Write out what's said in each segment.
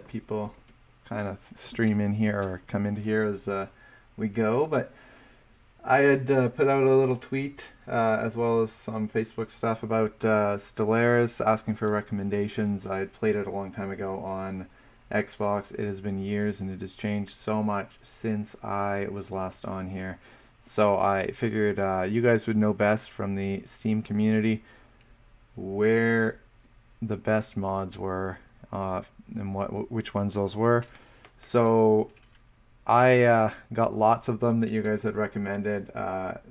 people kind of stream in here or come into here as we go. But I had put out a little tweet as well as some Facebook stuff about Stellaris, asking for recommendations. I had played it a long time ago on Xbox. It has been years and it has changed so much since I was last on here. So I figured you guys would know best from the Steam community where the best mods were and which ones those were. So I got lots of them that you guys had recommended.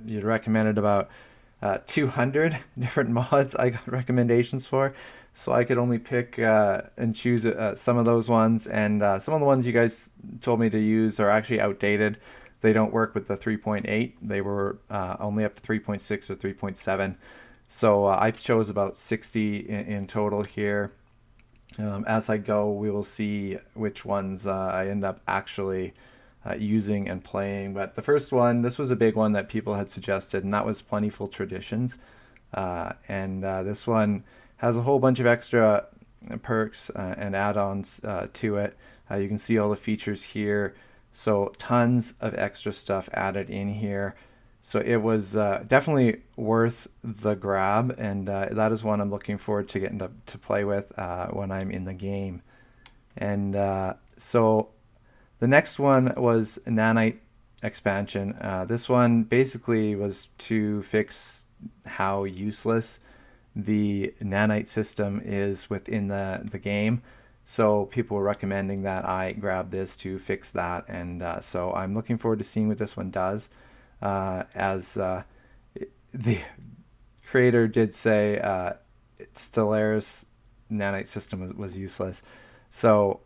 You'd recommended about 200 different mods I got recommendations for. So I could only pick and choose some of those ones. And some of the ones you guys told me to use are actually outdated. They don't work with the 3.8. They were only up to 3.6 or 3.7. So I chose about 60 in total here. As I go, we will see which ones I end up actually using and playing. But the first one, this was a big one that people had suggested, and that was Plentiful Traditions. And this one has a whole bunch of extra perks and add-ons to it. You can see all the features here. So tons of extra stuff added in here. So it was definitely worth the grab, and that is one I'm looking forward to getting to play with when I'm in the game. And so the next one was Nanite expansion. This one basically was to fix how useless the Nanite system is within the game. So people were recommending that I grab this to fix that, and so I'm looking forward to seeing what this one does. As the creator did say, Stellaris Nanite system was useless. So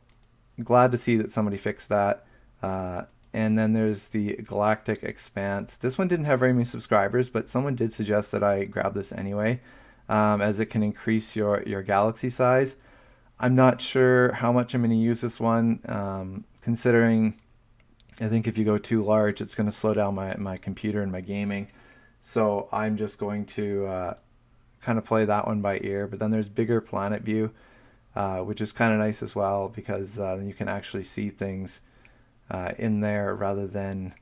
glad to see that somebody fixed that. And then there's the Galactic Expanse. This one didn't have very many subscribers, but someone did suggest that I grab this anyway, as it can increase your galaxy size. I'm not sure how much I'm going to use this one, considering I think if you go too large, it's going to slow down my computer and my gaming. So I'm just going to kind of play that one by ear. But then there's Bigger Planet View, which is kind of nice as well, because then you can actually see things in there rather than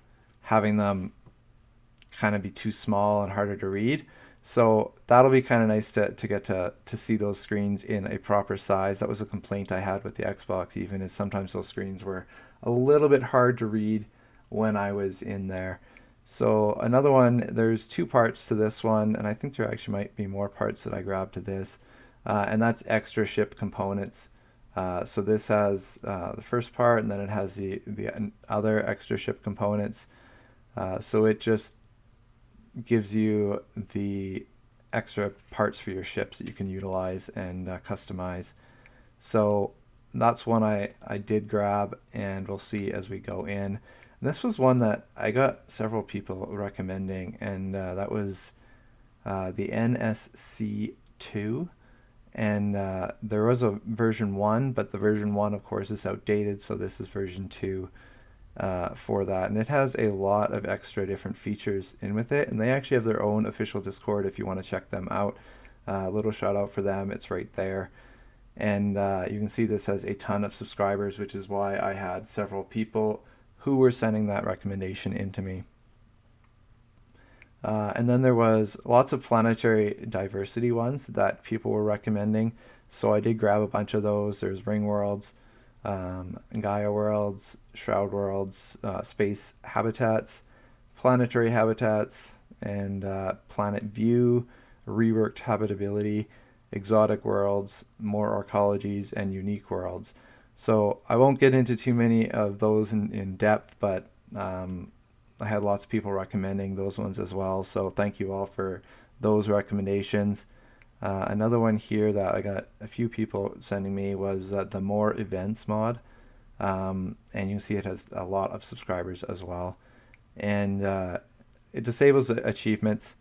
having them kind of be too small and harder to read. So that'll be kind of nice to get to see those screens in a proper size. That was a complaint I had with the Xbox even, is sometimes those screens were a little bit hard to read when I was in there. So another one, there's two parts to this one, and I think there actually might be more parts that I grabbed to this, and that's extra ship components. So this has the first part, and then it has the other extra ship components. So it just gives you the extra parts for your ships that you can utilize and customize. So that's one I did grab, and we'll see as we go in. And this was one that I got several people recommending, and that was the NSC2. And there was a version 1, but the version 1, of course, is outdated, so this is version 2 for that. And it has a lot of extra different features in with it, and they actually have their own official Discord if you want to check them out. A little shout out for them, it's right there. And you can see this has a ton of subscribers, which is why I had several people who were sending that recommendation into me. And then there was lots of planetary diversity ones that people were recommending. So I did grab a bunch of those. There's Ring Worlds, Gaia Worlds, Shroud Worlds, Space Habitats, Planetary Habitats, and Planet View, Reworked Habitability, Exotic Worlds, More Arcologies, and Unique Worlds. So I won't get into too many of those in depth, but I had lots of people recommending those ones as well. So thank you all for those recommendations. Another one here that I got a few people sending me was the More Events mod. And you can see it has a lot of subscribers as well. And it disables achievements,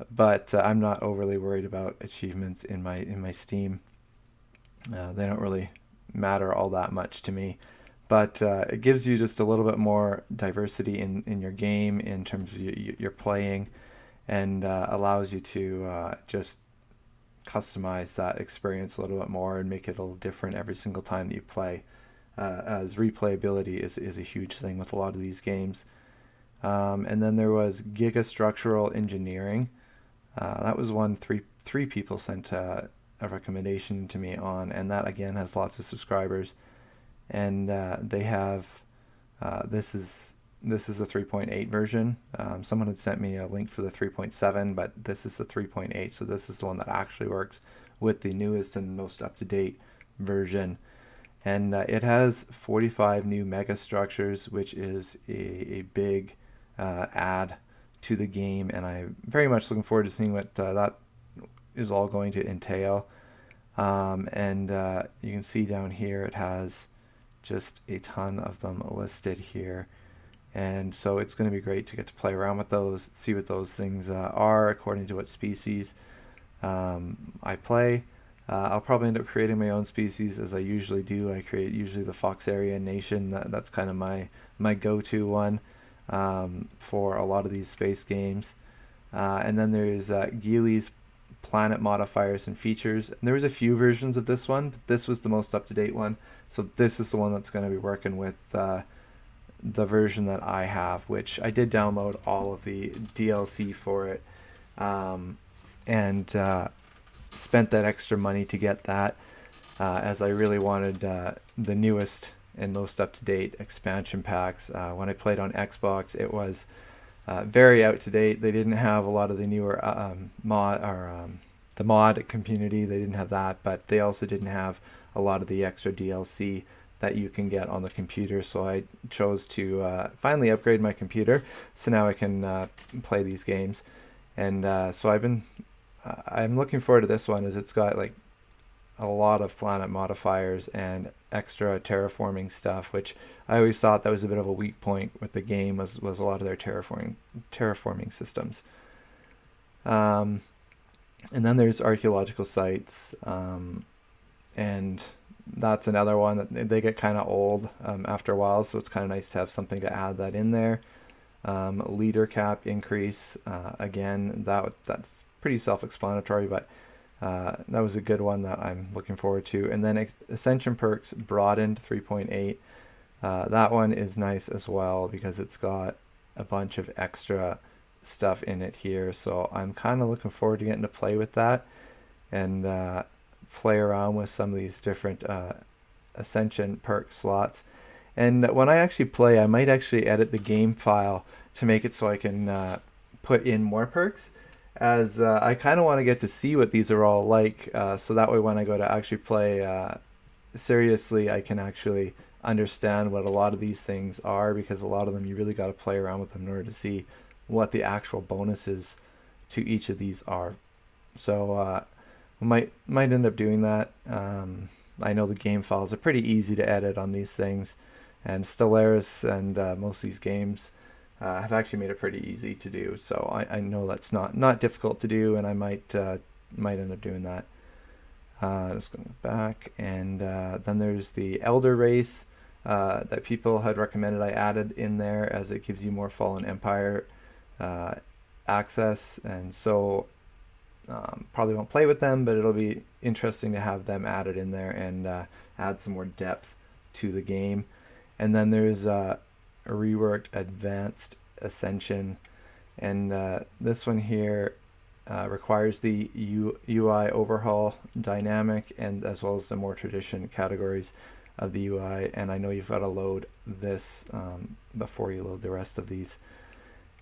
but I'm not overly worried about achievements in my Steam. They don't really matter all that much to me. But it gives you just a little bit more diversity in your game in terms of your playing, and allows you to just customize that experience a little bit more and make it a little different every single time that you play. as replayability is a huge thing with a lot of these games. And then there was Gigastructural Engineering. That was one three people sent a recommendation to me on, and that again has lots of subscribers. And they have this is a 3.8 version. Someone had sent me a link for the 3.7, but this is the 3.8, so this is the one that actually works with the newest and most up-to-date version. And it has 45 new mega structures, which is a big add to the game, and I'm very much looking forward to seeing what that is all going to entail. And you can see down here it has just a ton of them listed here, and so it's going to be great to get to play around with those, see what those things are according to what species I play. I'll probably end up creating my own species, as I usually do. I create usually the Foxarian Nation. That's kind of my go-to one for a lot of these space games. And then there's Geely's Planet Modifiers and Features. And there was a few versions of this one, but this was the most up-to-date one. So this is the one that's going to be working with the version that I have, which I did download all of the DLC for it, and spent that extra money to get that, as I really wanted the newest and most up-to-date expansion packs. When I played on Xbox, it was very out-to-date. They didn't have a lot of the newer the mod community. They didn't have that, but they also didn't have a lot of the extra DLC that you can get on the computer. So I chose to finally upgrade my computer, so now I can play these games. And so I'm looking forward to this one, as it's got like a lot of planet modifiers and extra terraforming stuff, which I always thought that was a bit of a weak point with the game, was a lot of their terraforming systems. And then there's archaeological sites, and that's another one that they get kind of old after a while, so it's kind of nice to have something to add that in there. Leader cap increase, again, that's pretty self-explanatory, but that was a good one that I'm looking forward to. And then Ascension perks broadened 3.8. That one is nice as well, because it's got a bunch of extra stuff in it here, so I'm kind of looking forward to getting to play with that and play around with some of these different Ascension perk slots. And when I actually play, I might actually edit the game file to make it so I can put in more perks, as I kind of want to get to see what these are all like, so that way when I go to actually play seriously, I can actually understand what a lot of these things are, because a lot of them you really got to play around with them in order to see what the actual bonuses to each of these are. So might end up doing that. I know the game files are pretty easy to edit on these things, and Stellaris and most of these games have actually made it pretty easy to do. So I know that's not difficult to do, and I might end up doing that. Just going back, and then there's the Elder Race that people had recommended I added in there, as it gives you more Fallen Empire access, and so probably won't play with them, but it'll be interesting to have them added in there and add some more depth to the game. And then there's a reworked Advanced Ascension, and this one here requires the UI overhaul dynamic, and as well as the more tradition categories of the UI. And I know you've got to load this before you load the rest of these.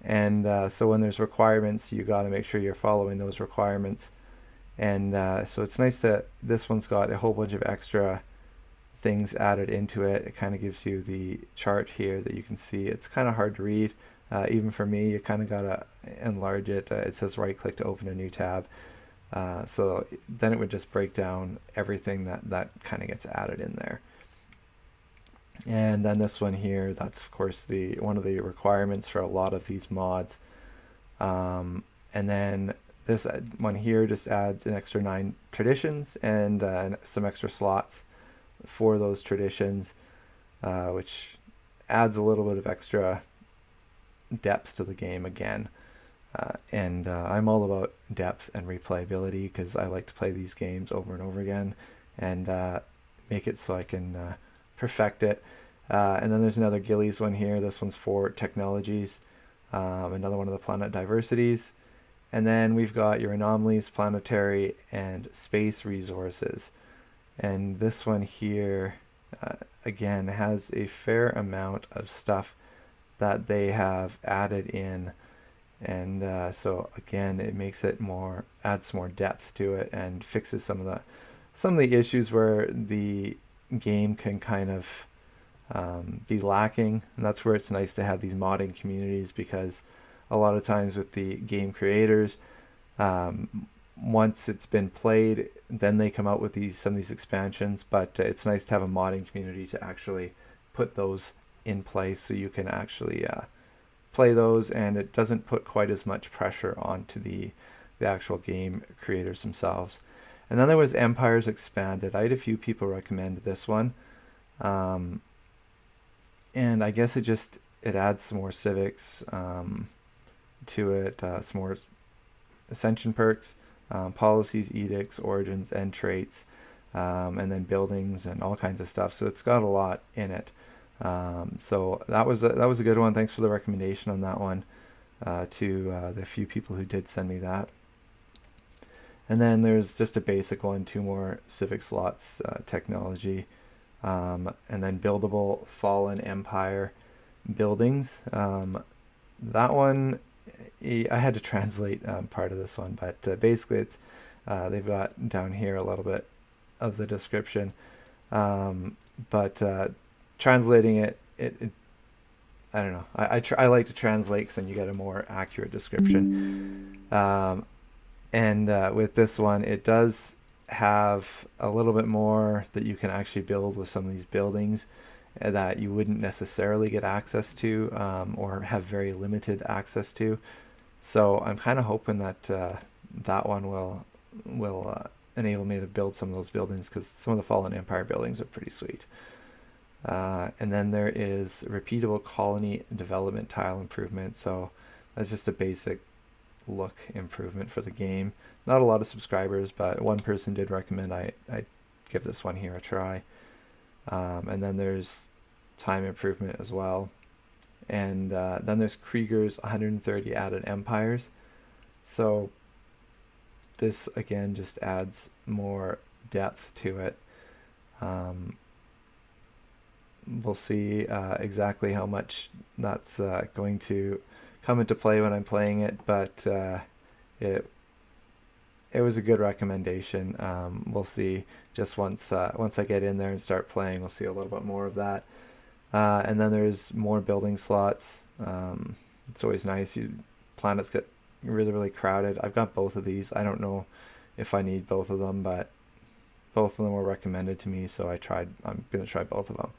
And so when there's requirements, you got to make sure you're following those requirements. And so it's nice that this one's got a whole bunch of extra things added into it. It kind of gives you the chart here that you can see. It's kind of hard to read, even for me. You kind of got to enlarge it. It says right click to open a new tab. So then it would just break down everything that kind of gets added in there. And then this one here, that's of course one of the requirements for a lot of these mods. And then this one here just adds an extra 9 traditions and some extra slots for those traditions, which adds a little bit of extra depth to the game again. And I'm all about depth and replayability, because I like to play these games over and over again and make it so I can perfect it. And then there's another Gillies one here. This one's for technologies. Another one of the planet diversities. And then we've got your anomalies, planetary, and space resources. And this one here, again, has a fair amount of stuff that they have added in. And so again, it makes it adds more depth to it and fixes some of the issues where the game can kind of be lacking. And that's where it's nice to have these modding communities, because a lot of times with the game creators, once it's been played, then they come out with some of these expansions. But it's nice to have a modding community to actually put those in place, so you can actually play those, and it doesn't put quite as much pressure onto the actual game creators themselves. And then there was Empires Expanded. I had a few people recommend this one, and I guess it adds some more civics to it, some more ascension perks, policies, edicts, origins, and traits, and then buildings and all kinds of stuff. So it's got a lot in it. So that was a good one. Thanks for the recommendation on that one, to the few people who did send me that. And then there's just a basic one, 2 more civic slots, technology, and then buildable Fallen Empire buildings. That one, I had to translate part of this one, but basically it's they've got down here a little bit of the description, but translating it I don't know. I like to translate, because then you get a more accurate description. And with this one, it does have a little bit more that you can actually build with some of these buildings that you wouldn't necessarily get access to, or have very limited access to. So I'm kind of hoping that that one will enable me to build some of those buildings, because some of the Fallen Empire buildings are pretty sweet. And then there is repeatable colony development tile improvement. So that's just a basic look improvement for the game. Not a lot of subscribers, but one person did recommend I give this one here a try. And then there's time improvement as well. And then there's Krieger's 130 added empires. So this again just adds more depth to it. We'll see exactly how much that's going to come into play when I'm playing it, but it was a good recommendation. We'll see just once I get in there and start playing, we'll see a little bit more of that. And then there's more building slots. It's always nice. Planets get really, really crowded. I've got both of these. I don't know if I need both of them, but both of them were recommended to me, so I'm going to try both of them.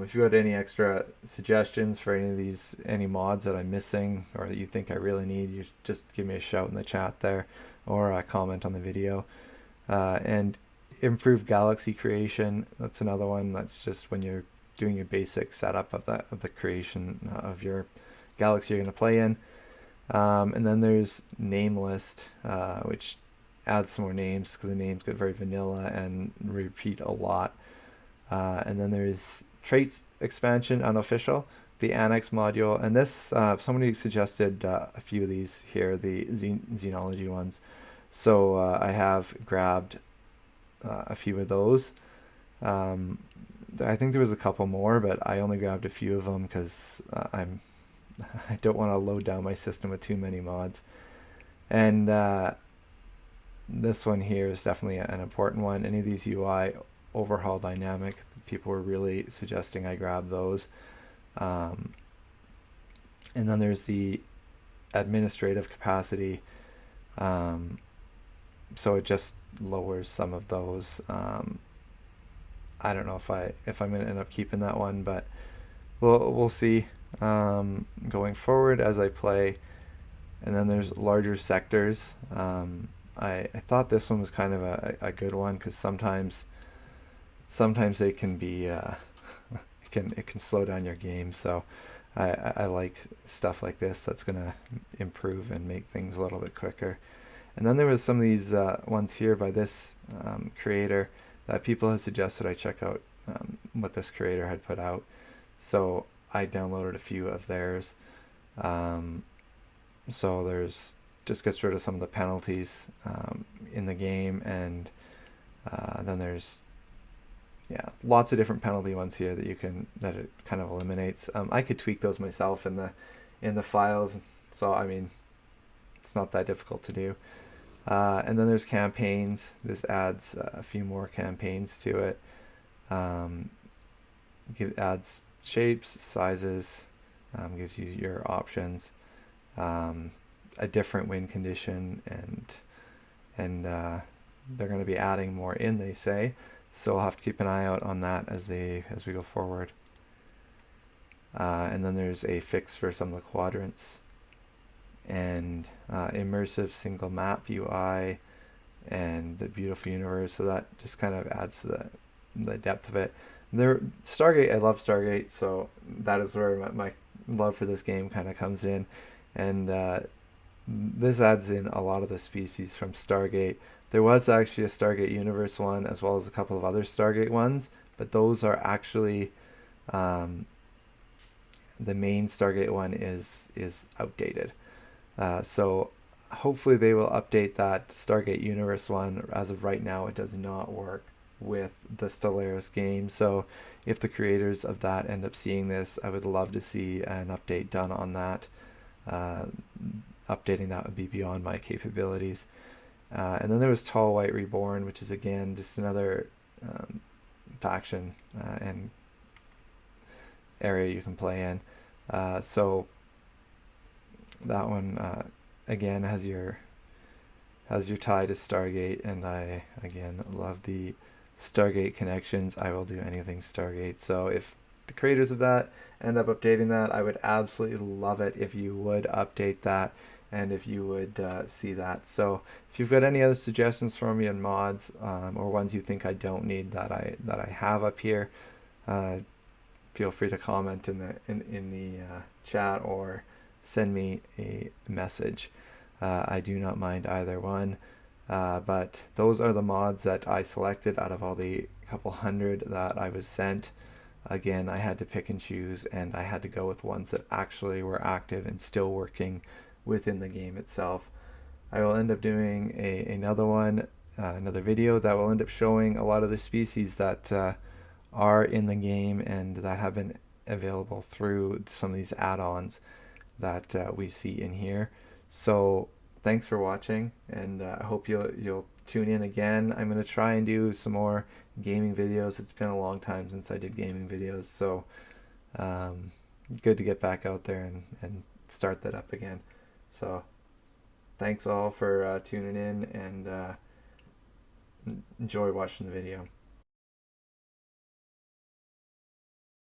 If you had any extra suggestions for any mods that I'm missing, or that you think I really need, you just give me a shout in the chat there, or comment on the video. And improved galaxy creation, that's another one. That's just when you're doing your basic setup of the creation of your galaxy you're going to play in. And then there's name list, which adds some more names, because the names get very vanilla and repeat a lot. And then there's traits expansion, unofficial, the annex module, and this somebody suggested a few of these here, the xenology ones. So I have grabbed a few of those. I think there was a couple more, but I only grabbed a few of them because I don't want to load down my system with too many mods. And this one here is definitely an important one. Any of these UI overhaul dynamic, people were really suggesting I grab those. And then there's the administrative capacity. So it just lowers some of those. I don't know if I'm going to end up keeping that one, but we'll see going forward as I play. And then there's larger sectors. I thought this one was kind of a good one, because sometimes they can be it can slow down your game. So I like stuff like this that's going to improve and make things a little bit quicker. And then there was some of these ones here by this creator that people have suggested I check out what this creator had put out. So I downloaded a few of theirs. So there's just gets rid of some of the penalties in the game, and then there's lots of different penalty ones here that it kind of eliminates. I could tweak those myself in the files, so I mean it's not that difficult to do. And then there's campaigns. This adds a few more campaigns to it. Adds shapes, sizes, gives you your options, a different win condition, and they're going to be adding more in, they say. So I'll have to keep an eye out on that as we go forward. And then there's a fix for some of the quadrants, and immersive single map UI, and the beautiful universe. So that just kind of adds to the depth of it. Stargate, I love Stargate, so that is where my love for this game kind of comes in, and this adds in a lot of the species from Stargate. There was actually a Stargate Universe one, as well as a couple of other Stargate ones, but those are actually the main Stargate one is outdated. So hopefully they will update that Stargate Universe one. As of right now, it does not work with the Stellaris game. So if the creators of that end up seeing this, I would love to see an update done on that. Updating that would be beyond my capabilities. And then there was Tall White Reborn, which is again just another faction and area you can play in. So that one again has your tie to Stargate, and I again love the Stargate connections. I will do anything Stargate. So if the creators of that end up updating that, I would absolutely love it if you would update that, and if you would see that. So if you've got any other suggestions for me on mods, or ones you think I don't need that I have up here, feel free to comment in the chat, or send me a message. I do not mind either one. But those are the mods that I selected out of all the couple hundred that I was sent. Again, I had to pick and choose, and I had to go with ones that actually were active and still working within the game itself. I will end up doing another video that will end up showing a lot of the species that are in the game and that have been available through some of these add-ons that we see in here. So thanks for watching, and I hope you'll tune in again. I'm going to try and do some more gaming videos. It's been a long time since I did gaming videos, so good to get back out there and start that up again. So thanks all for tuning in, and enjoy watching the video.